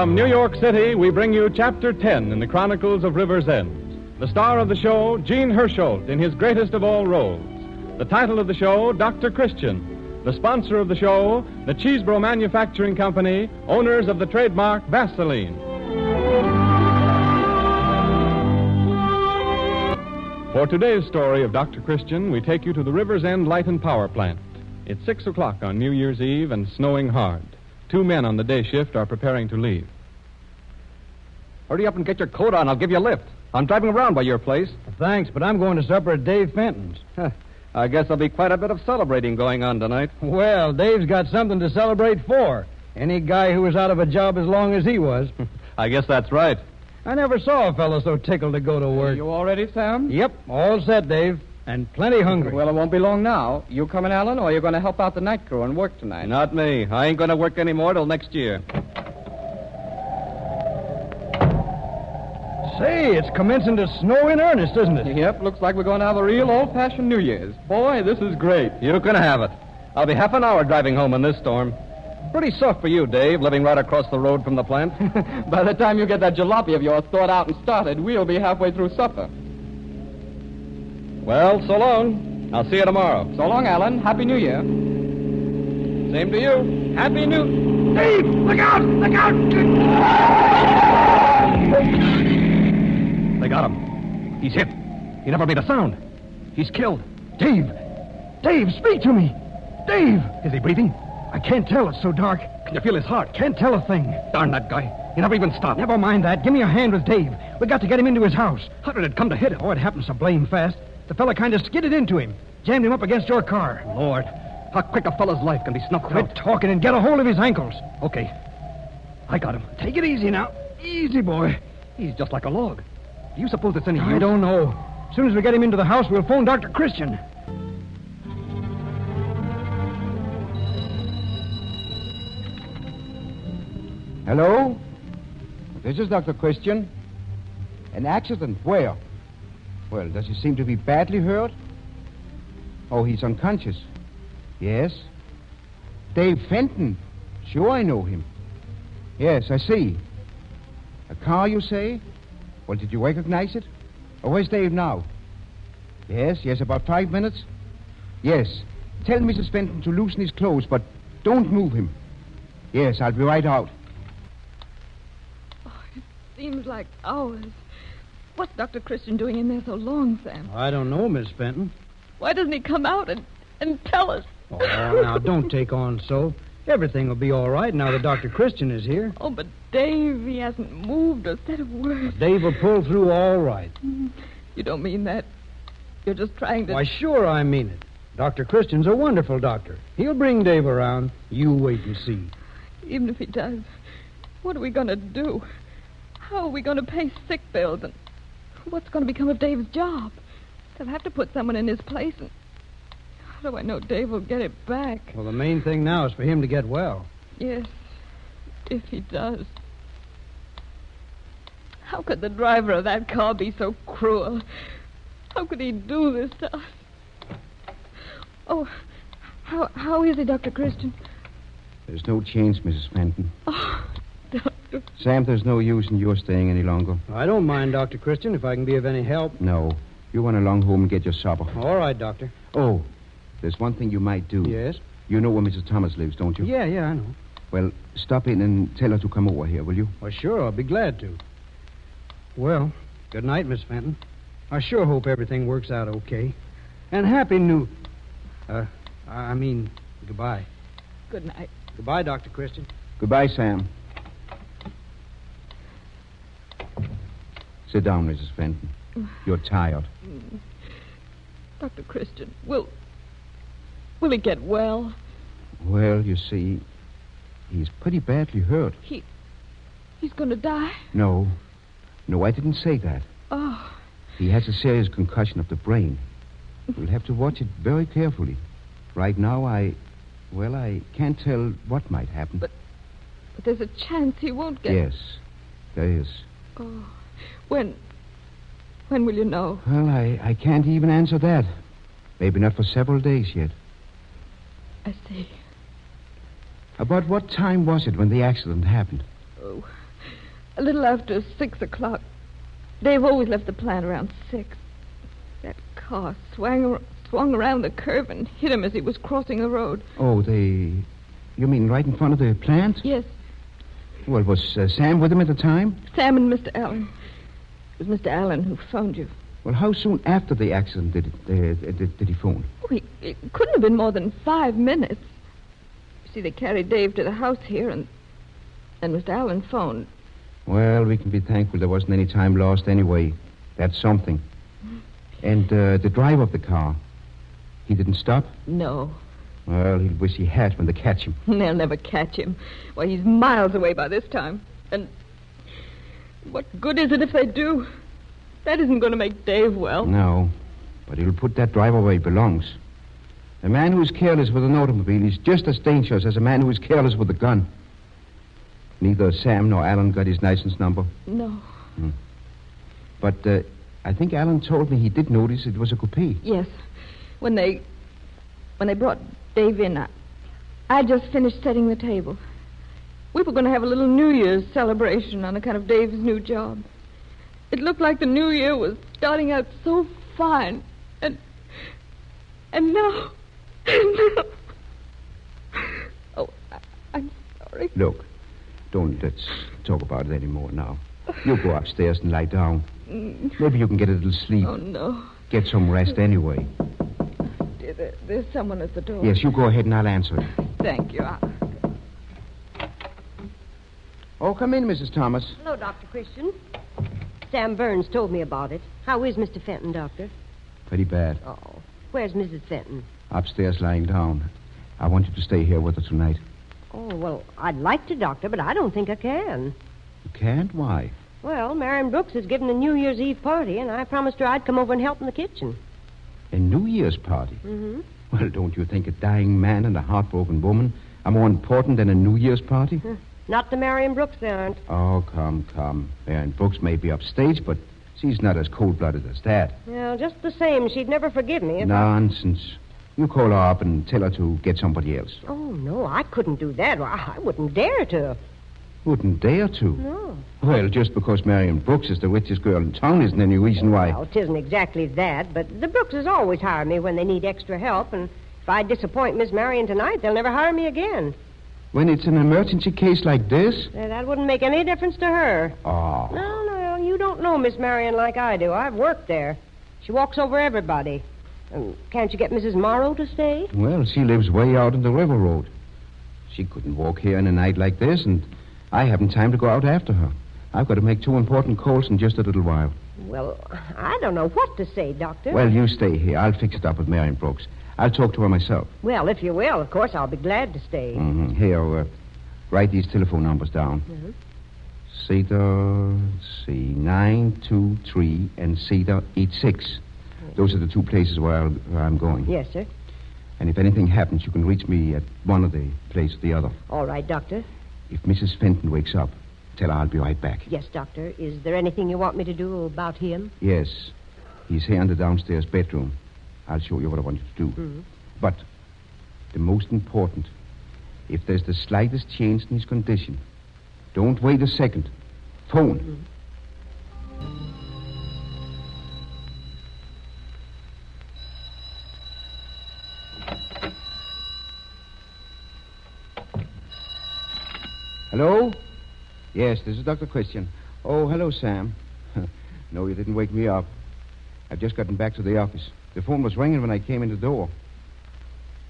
From New York City, we bring you Chapter 10 in the Chronicles of River's End. The star of the show, Gene Hersholt, in his greatest of all roles. The title of the show, Dr. Christian. The sponsor of the show, the Cheesebro Manufacturing Company, owners of the trademark Vaseline. For today's story of Dr. Christian, we take you to the River's End Light and Power Plant. It's 6 o'clock on New Year's Eve and snowing hard. 2 men on the day shift are preparing to leave. Hurry up and get your coat on. I'll give you a lift. I'm driving around by your place. Thanks, but I'm going to supper at Dave Fenton's. I guess there'll be quite a bit of celebrating going on tonight. Well, Dave's got something to celebrate for. Any guy who was out of a job as long as he was. I guess that's right. I never saw a fellow so tickled to go to work. You all ready, Sam? Yep, all set, Dave. And plenty hungry. Well, it won't be long now. You coming, Alan, or are you going to help out the night crew and work tonight? Not me. I ain't going to work anymore till next year. Say, it's commencing to snow in earnest, isn't it? Yep, looks like we're going to have a real old-fashioned New Year's. Boy, this is great. You can have it. I'll be half an hour driving home in this storm. Pretty soft for you, Dave, living right across the road from the plant. By the time you get that jalopy of yours thawed out and started, we'll be halfway through supper. Well, so long. I'll see you tomorrow. So long, Alan. Happy New Year. Same to you. Happy New... Dave, look out! Look out! They got him. He's hit. He never made a sound. He's killed. Dave! Dave, speak to me! Dave! Is he breathing? I can't tell. It's so dark. Can you feel his heart? Can't tell a thing. Darn that guy. He never even stopped. Never mind that. Give me a hand with Dave. We got to get him into his house. How did it come to hit him? Oh, it happened so blame fast. The fella kind of skidded into him. Jammed him up against your car. Lord, how quick a fella's life can be snuffed Quit out. talking and get a hold of his ankles. Okay. I got him. Take it easy now. Easy, boy. He's just like a log. Do you suppose it's any use? I don't know. As soon as we get him into the house, we'll phone Dr. Christian. Hello? This is Dr. Christian. An accident? Where? Well, does he seem to be badly hurt? Oh, he's unconscious. Yes. Dave Fenton. Sure, I know him. Yes, I see. A car, you say? Well, did you recognize it? Oh, where's Dave now? Yes, about 5 minutes? Yes. Tell Mrs. Fenton to loosen his clothes, but don't move him. Yes, I'll be right out. Seems like hours. What's Dr. Christian doing in there so long, Sam? I don't know, Miss Fenton. Why doesn't he come out and tell us? Oh, now, don't take on so. Everything will be all right now that Dr. Christian is here. Oh, but Dave, he hasn't moved or said a word. Dave will pull through all right. You don't mean that? You're just trying to... Why, sure I mean it. Dr. Christian's a wonderful doctor. He'll bring Dave around. You wait and see. Even if he does, what are we going to do? How are we going to pay sick bills? And what's going to become of Dave's job? They'll have to put someone in his place. And how do I know Dave will get it back? Well, the main thing now is for him to get well. Yes, if he does. How could the driver of that car be so cruel? How could he do this to us? Oh, how is he, Dr. Christian? There's no change, Mrs. Fenton. Oh, Doctor. Sam, there's no use in your staying any longer. I don't mind, Dr. Christian, if I can be of any help. No. You run along home and get your supper. All right, Doctor. Oh, there's one thing you might do. Yes? You know where Mrs. Thomas lives, don't you? Yeah, I know. Well, stop in and tell her to come over here, will you? Well, sure, I'll be glad to. Well, good night, Miss Fenton. I sure hope everything works out okay. And happy new... goodbye. Good night. Goodbye, Dr. Christian. Goodbye, Sam. Sit down, Mrs. Fenton. You're tired. Dr. Christian, will he get well? Well, you see, he's pretty badly hurt. He's going to die? No, I didn't say that. Oh. He has a serious concussion of the brain. We'll have to watch it very carefully. Right now, I can't tell what might happen. But there's a chance he won't get... Yes, there is. Oh, when will you know? Well, I can't even answer that. Maybe not for several days yet. I see. About what time was it when the accident happened? Oh, A little after 6 o'clock. Dave always left the plant around 6. That car swung around the curve and hit him as he was crossing the road. Oh, you mean right in front of the plant? Yes, Well, was Sam with him at the time? Sam and Mr. Allen. It was Mr. Allen who phoned you. Well, how soon after the accident did he phone? Oh, it couldn't have been more than 5 minutes. You see, they carried Dave to the house here, and Mr. Allen phoned. Well, we can be thankful there wasn't any time lost anyway. That's something. And the driver of the car, he didn't stop? No. Well, he'll wish he had when they catch him. They'll never catch him. Why, he's miles away by this time. And what good is it if they do? That isn't going to make Dave well. No, but he'll put that driver where he belongs. A man who is careless with an automobile is just as dangerous as a man who is careless with a gun. Neither Sam nor Alan got his license number. No. But I think Alan told me he did notice it was a coupe. Yes. When they brought Dave in, I just finished setting the table. We were going to have a little New Year's celebration on account of Dave's new job. It looked like the new year was starting out so fine. And now... Oh, I'm sorry. Look, let's talk about it anymore now. You go upstairs and lie down. Maybe you can get a little sleep. Oh, no. Get some rest anyway. Dear, there's someone at the door. Yes, you go ahead and I'll answer it. Thank you. Oh, come in, Mrs. Thomas. Hello, Dr. Christian. Sam Burns told me about it. How is Mr. Fenton, Doctor? Pretty bad. Oh, where's Mrs. Fenton? Upstairs lying down. I want you to stay here with her tonight. Oh, well, I'd like to, Doctor, but I don't think I can. You can't? Why? Well, Marion Brooks is giving a New Year's Eve party, and I promised her I'd come over and help in the kitchen. A New Year's party? Mm-hmm. Well, don't you think a dying man and a heartbroken woman are more important than a New Year's party? Not to Marion Brooks, they aren't. Oh, come. Marion Brooks may be upstage, but she's not as cold-blooded as that. Well, just the same, she'd never forgive me if Nonsense. You call her up and tell her to get somebody else. Oh, no, I couldn't do that. Well, I wouldn't dare to. Wouldn't dare to? No. Well, just because Marion Brooks is the richest girl in town isn't any reason why. Well, it isn't exactly that, but the Brookses always hire me when they need extra help, and if I disappoint Miss Marion tonight, they'll never hire me again. When it's an emergency case like this? That wouldn't make any difference to her. Oh. No, you don't know Miss Marion like I do. I've worked there. She walks over everybody. Can't you get Mrs. Morrow to stay? Well, she lives way out on the river road. She couldn't walk here in a night like this, and I haven't time to go out after her. I've got to make 2 important calls in just a little while. Well, I don't know what to say, Doctor. Well, you stay here. I'll fix it up with Marion Brooks. I'll talk to her myself. Well, if you will, of course, I'll be glad to stay. Mm-hmm. Here, write these telephone numbers down. Mm-hmm. Cedar, 923 and Cedar 86. Those are the 2 places where I'm going. Yes, sir. And if anything happens, you can reach me at one of the places or the other. All right, Doctor. If Mrs. Fenton wakes up, tell her I'll be right back. Yes, Doctor. Is there anything you want me to do about him? Yes. He's here in the downstairs bedroom. I'll show you what I want you to do. Mm-hmm. But the most important, if there's the slightest change in his condition, don't wait a second. Phone. Mm-hmm. Hello? Yes, this is Dr. Christian. Oh, hello, Sam. No, you didn't wake me up. I've just gotten back to the office. The phone was ringing when I came in the door.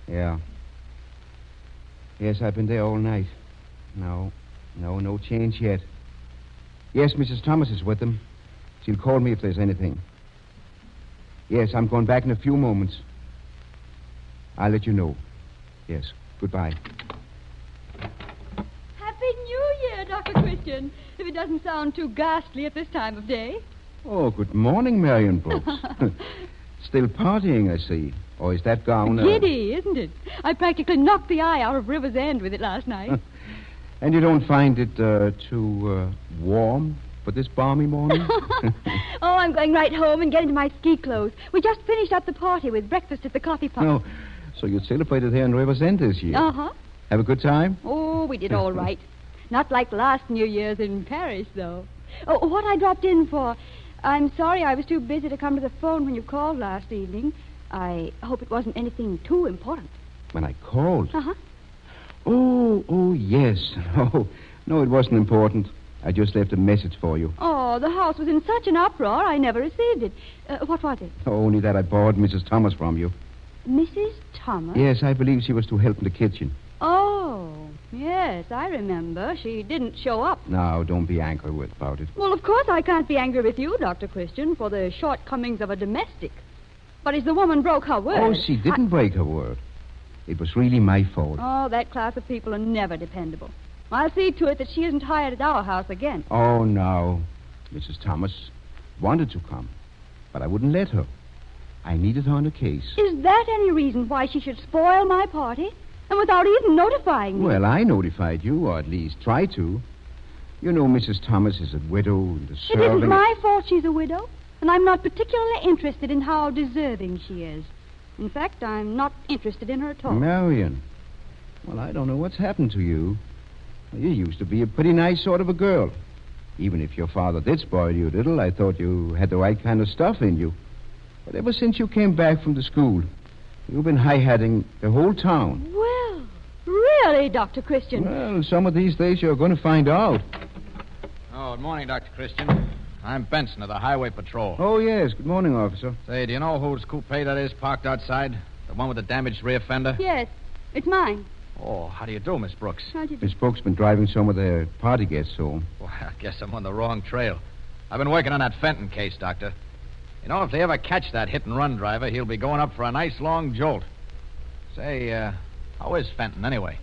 Yeah. Yes, I've been there all night. No change yet. Yes, Mrs. Thomas is with them. She'll call me if there's anything. Yes, I'm going back in a few moments. I'll let you know. Yes, goodbye. Happy New Year, Dr. Christian, if it doesn't sound too ghastly at this time of day. Oh, good morning, Marion Brooks. Still partying, I see. Or is that gown... Giddy, isn't it? I practically knocked the eye out of River's End with it last night. And you don't find it too warm for this balmy morning? Oh, I'm going right home and get into my ski clothes. We just finished up the party with breakfast at the coffee pot. Oh, so you celebrated here in River's End this year? Uh-huh. Have a good time? Oh, we did all right. Not like last New Year's in Paris, though. Oh, what I dropped in for... I'm sorry I was too busy to come to the phone when you called last evening. I hope it wasn't anything too important. When I called? Uh-huh. Oh, yes. No, it wasn't important. I just left a message for you. Oh, the house was in such an uproar, I never received it. What was it? Only that I borrowed Mrs. Thomas from you. Mrs. Thomas? Yes, I believe she was to help in the kitchen. Oh, yes, I remember. She didn't show up. Now, don't be angry about it. Well, of course I can't be angry with you, Dr. Christian, for the shortcomings of a domestic. But as the woman broke her word... Oh, she didn't break her word. It was really my fault. Oh, that class of people are never dependable. I'll see to it that she isn't hired at our house again. Oh, no. Mrs. Thomas wanted to come, but I wouldn't let her. I needed her on the case. Is that any reason why she should spoil my party? And without even notifying me? Well, I notified you, or at least tried to. You know, Mrs. Thomas is a widow and a servant. It isn't my fault she's a widow, and I'm not particularly interested in how deserving she is. In fact, I'm not interested in her at all. Marion. Well, I don't know what's happened to you. You used to be a pretty nice sort of a girl. Even if your father did spoil you a little, I thought you had the right kind of stuff in you. But ever since you came back from the school, you've been high-hatting the whole town. Well, really, Dr. Christian? Well, some of these days you're going to find out. Oh, good morning, Dr. Christian. I'm Benson of the Highway Patrol. Oh, yes. Good morning, officer. Say, do you know whose coupe that is parked outside? The one with the damaged rear fender? Yes, it's mine. Oh, how do you do, Miss Brooks? How'd you do? Miss Brooks been driving some of their party guests home. Well, I guess I'm on the wrong trail. I've been working on that Fenton case, Doctor. You know, if they ever catch that hit-and-run driver, he'll be going up for a nice long jolt. Say, how is Fenton, anyway?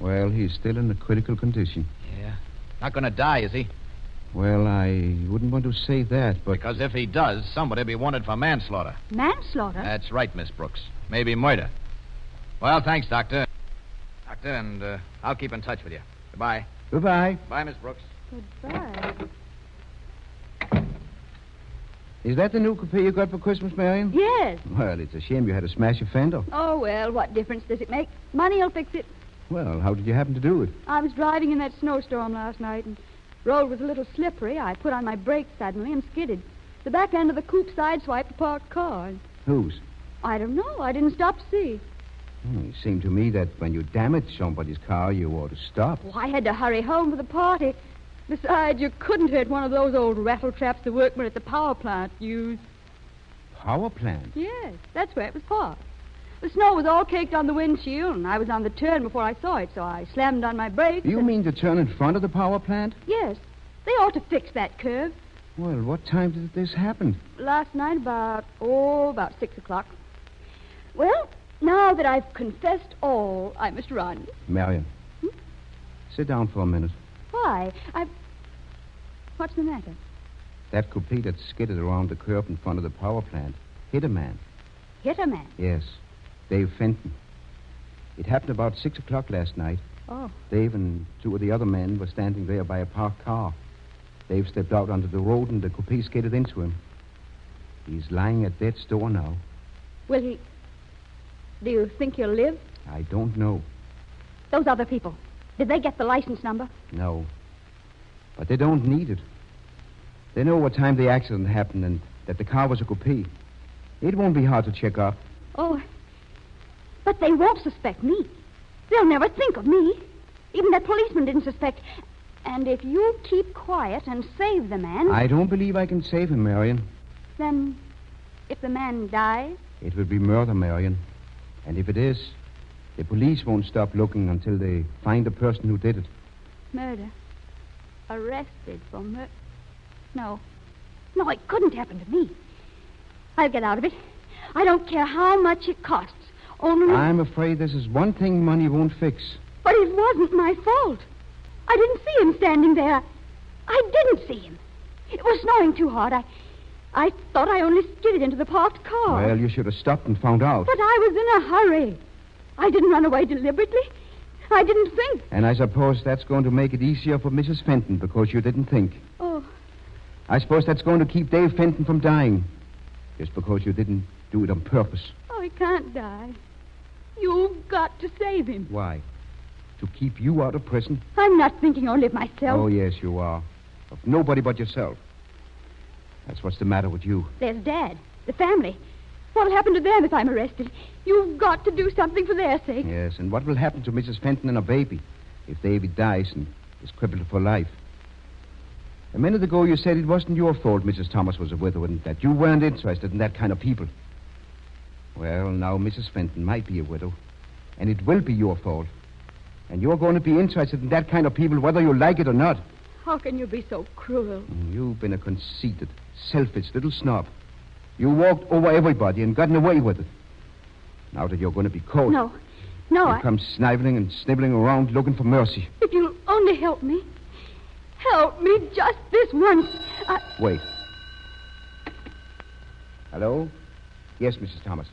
Well, he's still in a critical condition. Yeah. Not going to die, is he? Well, I wouldn't want to say that, but... Because if he does, somebody'll be wanted for manslaughter. Manslaughter? That's right, Miss Brooks. Maybe murder. Well, thanks, Doctor. Doctor, and I'll keep in touch with you. Goodbye. Goodbye. Bye, Miss Brooks. Goodbye. Is that the new coupe you got for Christmas, Marion? Yes. Well, it's a shame you had to smash a fender. Oh, well, what difference does it make? Money'll fix it. Well, how did you happen to do it? I was driving in that snowstorm last night, and the road was a little slippery. I put on my brakes suddenly and skidded. The back end of the coupe sideswiped a parked car. Whose? I don't know. I didn't stop to see. It seemed to me that when you damaged somebody's car, you ought to stop. Oh, I had to hurry home for the party. Besides, you couldn't hurt one of those old rattle traps the workmen at the power plant use. Power plant? Yes, that's where it was parked. The snow was all caked on the windshield, and I was on the turn before I saw it, so I slammed on my brakes. You mean to turn in front of the power plant? Yes. They ought to fix that curve. Well, what time did this happen? Last night about 6 o'clock. Well, now that I've confessed all, I must run. Marion, sit down for a minute. Why? What's the matter? That coupe that skidded around the curb in front of the power plant hit a man. Hit a man? Yes, Dave Fenton. It happened about 6 o'clock last night. Oh. Dave and two of the other men were standing there by a parked car. Dave stepped out onto the road and the coupe skidded into him. He's lying at death's door now. Will he... Do you think he'll live? I don't know. Those other people, did they get the license number? No. But they don't need it. They know what time the accident happened and that the car was a coupe. It won't be hard to check up. Oh, but they won't suspect me. They'll never think of me. Even that policeman didn't suspect. And if you keep quiet and save the man... I don't believe I can save him, Marion. Then, if the man dies? It would be murder, Marion. And if it is, the police won't stop looking until they find the person who did it. Murder? Arrested for murder? No, it couldn't happen to me. I'll get out of it. I don't care how much it costs. Only... I'm afraid this is one thing money won't fix. But it wasn't my fault. I didn't see him standing there. I didn't see him. It was snowing too hard. I thought I only skidded into the parked car. Well, you should have stopped and found out. But I was in a hurry. I didn't run away deliberately. I didn't think. And I suppose that's going to make it easier for Mrs. Fenton because you didn't think. Oh. I suppose that's going to keep Dave Fenton from dying. Just because you didn't do it on purpose. Oh, he can't die. You've got to save him. Why? to keep you out of prison. I'm not thinking only of myself. Oh, yes, you are. Of nobody but yourself. That's what's the matter with you. There's Dad, the family. What'll happen to them if I'm arrested? You've got to do something for their sake. Yes, and what will happen to Mrs. Fenton and her baby if David dies and is crippled for life? A minute ago you said it wasn't your fault Mrs. Thomas was a widow and that you weren't interested in that kind of people. Well, now Mrs. Fenton might be a widow, and it will be your fault. And you're going to be interested in that kind of people whether you like it or not. How can you be so cruel? You've been a conceited, selfish little snob. You walked over everybody and gotten away with it. Now that you're going to be caught... No, you come sniveling and sniveling around looking for mercy. If you'll only help me. Help me just this once. Wait. Hello? Yes, Mrs. Thomas.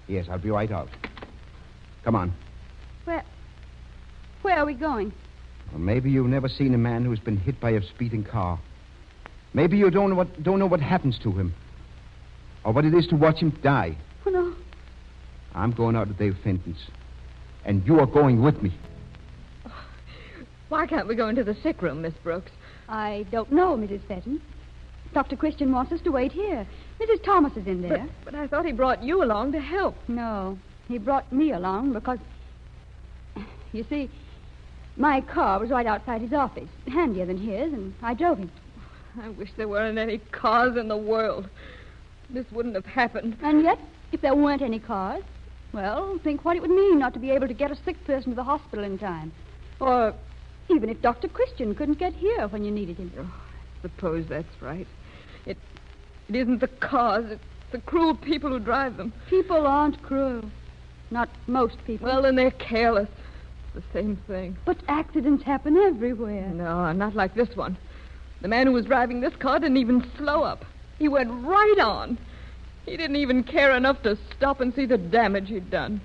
Yes, I'll be right out. Come on. Where are we going? Well, maybe you've never seen a man who's been hit by a speeding car. Maybe you don't know what happens to him. Or what it is to watch him die. Oh, no. I'm going out to Dave Fenton's. And you are going with me. Why can't we go into the sick room, Miss Brooks? I don't know, Mrs. Fenton. Dr. Christian wants us to wait here. Mrs. Thomas is in there. But I thought he brought you along to help. No, he brought me along because... You see, my car was right outside his office, handier than his, and I drove him. I wish there weren't any cars in the world. This wouldn't have happened. And yet, if there weren't any cars, well, think what it would mean not to be able to get a sick person to the hospital in time. Or even if Dr. Christian couldn't get here when you needed him. Oh, I suppose that's right. It isn't the cars, it's the cruel people who drive them. People aren't cruel. Not most people. Well, then they're careless. It's the same thing. But accidents happen everywhere. No, not like this one. The man who was driving this car didn't even slow up. He went right on. He didn't even care enough to stop and see the damage he'd done.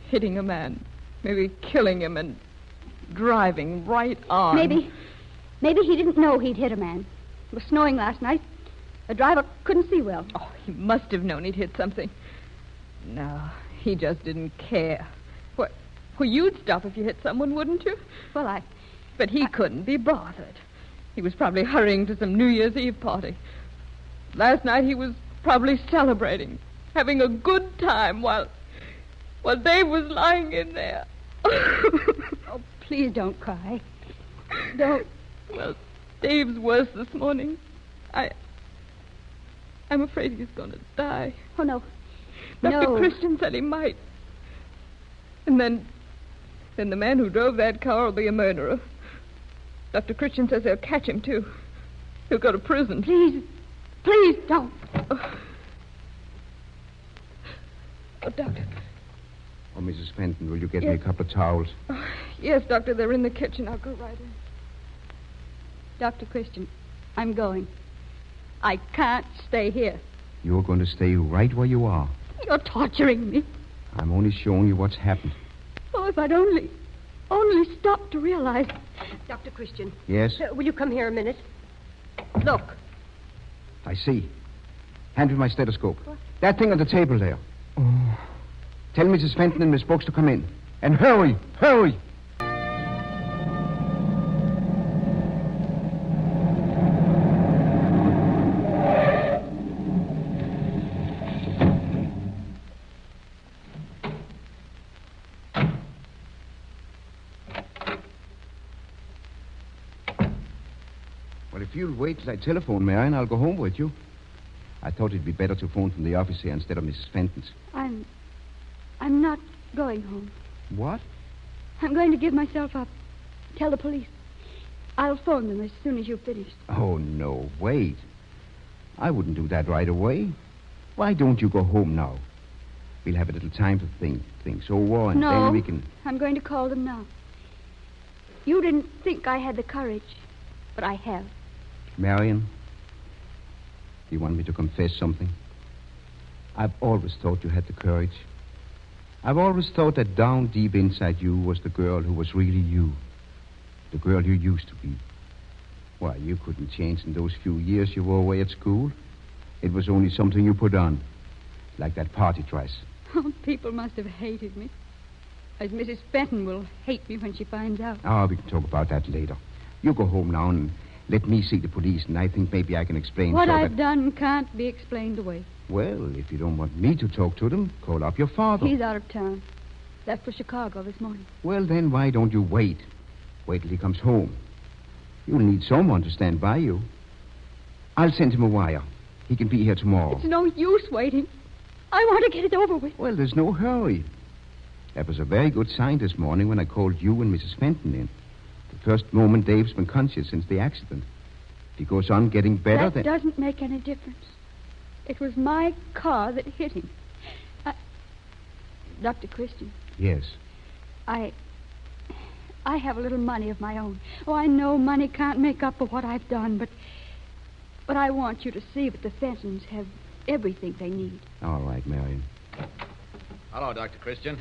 Hitting a man, maybe killing him, and driving right on. Maybe he didn't know he'd hit a man. It was snowing last night. The driver couldn't see well. Oh, he must have known he'd hit something. No, he just didn't care. Well, you'd stop if you hit someone, wouldn't you? Well, But he couldn't be bothered. He was probably hurrying to some New Year's Eve party. Last night he was probably celebrating, having a good time while Dave was lying in there. Oh, please don't cry. Don't. Well, Dave's worse this morning. I'm afraid he's going to die. Oh, no. Dr. Christian said he might. And then the man who drove that car will be a murderer. Dr. Christian says they'll catch him, too. He'll go to prison. Please don't. Oh, Doctor. Oh, Mrs. Fenton, will you get me a couple of towels? Oh, yes, Doctor, they're in the kitchen. I'll go right in. Dr. Christian, I'm going. I can't stay here. You're going to stay right where you are. You're torturing me. I'm only showing you what's happened. Oh, if I'd only stopped to realize. Dr. Christian. Yes? Will you come here a minute? Look. I see. Hand me my stethoscope. What? That thing on the table there. Oh. Tell Mrs. Fenton and Miss Brooks to come in. And hurry! Hurry! Well, if you'll wait till I telephone Marion, I'll go home with you. I thought it'd be better to phone from the office here instead of Mrs. Fenton's. I'm not going home. What? I'm going to give myself up. Tell the police. I'll phone them as soon as you've finished. Oh, no, wait. I wouldn't do that right away. Why don't you go home now? We'll have a little time to think things over, and then we can... I'm going to call them now. You didn't think I had the courage, but I have. Marion, do you want me to confess something? I've always thought you had the courage. I've always thought that down deep inside you was the girl who was really you. The girl you used to be. Why, you couldn't change in those few years you were away at school. It was only something you put on. Like that party dress. Oh, people must have hated me. As Mrs. Fenton will hate me when she finds out. Oh, we can talk about that later. You go home now and let me see the police, and I think maybe I can explain What so I've that... done can't be explained away. Well, if you don't want me to talk to them, call up your father. He's out of town. Left for Chicago this morning. Well, then why don't you wait? Wait till he comes home. You'll need someone to stand by you. I'll send him a wire. He can be here tomorrow. It's no use waiting. I want to get it over with. Well, there's no hurry. That was a very good sign this morning when I called you and Mrs. Fenton in. The first moment Dave's been conscious since the accident. If he goes on getting better, That doesn't make any difference. It was my car that hit him. Dr. Christian. Yes. I have a little money of my own. Oh, I know money can't make up for what I've done, but I want you to see that the Fentons have everything they need. All right, Marion. Hello, Dr. Christian.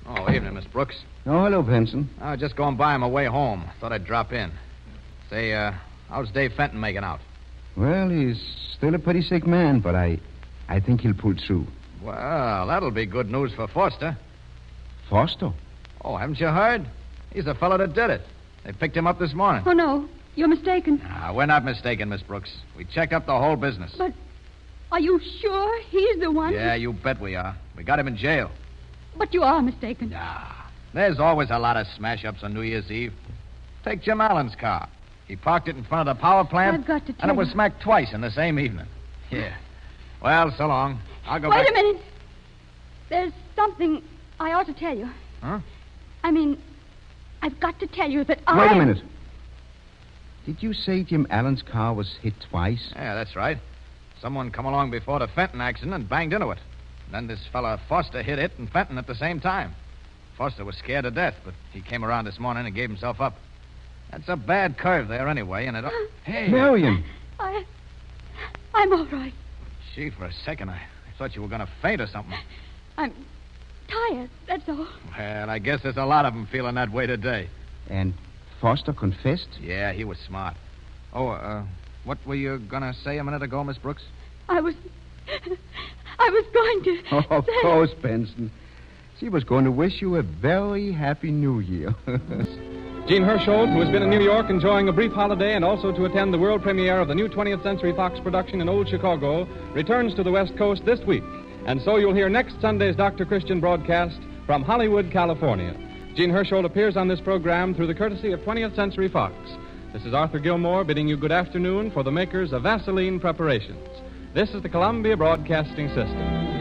Oh, evening, Miss Brooks. Oh, hello, Benson. I was just going by on my way home. Thought I'd drop in. Say, how's Dave Fenton making out? Well, he's still a pretty sick man, but I think he'll pull through. Well, that'll be good news for Foster. Foster? Oh, haven't you heard? He's the fellow that did it. They picked him up this morning. Oh, no. You're mistaken. We're not mistaken, Miss Brooks. We checked up the whole business. But are you sure he's the one? Yeah, you bet we are. We got him in jail. But you are mistaken. There's always a lot of smash-ups on New Year's Eve. Take Jim Allen's car. He parked it in front of the power plant. I've got to tell And it was you. smacked twice in the same evening. Yeah. Well, so long. I'll go Wait back. a minute. There's something I ought to tell you. Huh? I mean, I've got to tell you that Wait a minute. Did you say Jim Allen's car was hit twice? Yeah, that's right. Someone come along before the Fenton accident and banged into it. And then this fella Foster hit it and Fenton at the same time. Foster was scared to death, but he came around this morning and gave himself up. That's a bad curve there anyway, and it... Hey! Marion! I'm all right. Gee, for a second, I thought you were going to faint or something. I'm tired, that's all. Well, I guess there's a lot of them feeling that way today. And Foster confessed? Yeah, he was smart. Oh, what were you going to say a minute ago, Miss Brooks? I was going to Oh, of say... course, Benson. She was going to wish you a very happy New Year. Gene Hersholt, who has been in New York enjoying a brief holiday and also to attend the world premiere of the new 20th Century Fox production in Old Chicago, returns to the West Coast this week. And so you'll hear next Sunday's Dr. Christian broadcast from Hollywood, California. Gene Hersholt appears on this program through the courtesy of 20th Century Fox. This is Arthur Gilmore bidding you good afternoon for the makers of Vaseline Preparations. This is the Columbia Broadcasting System.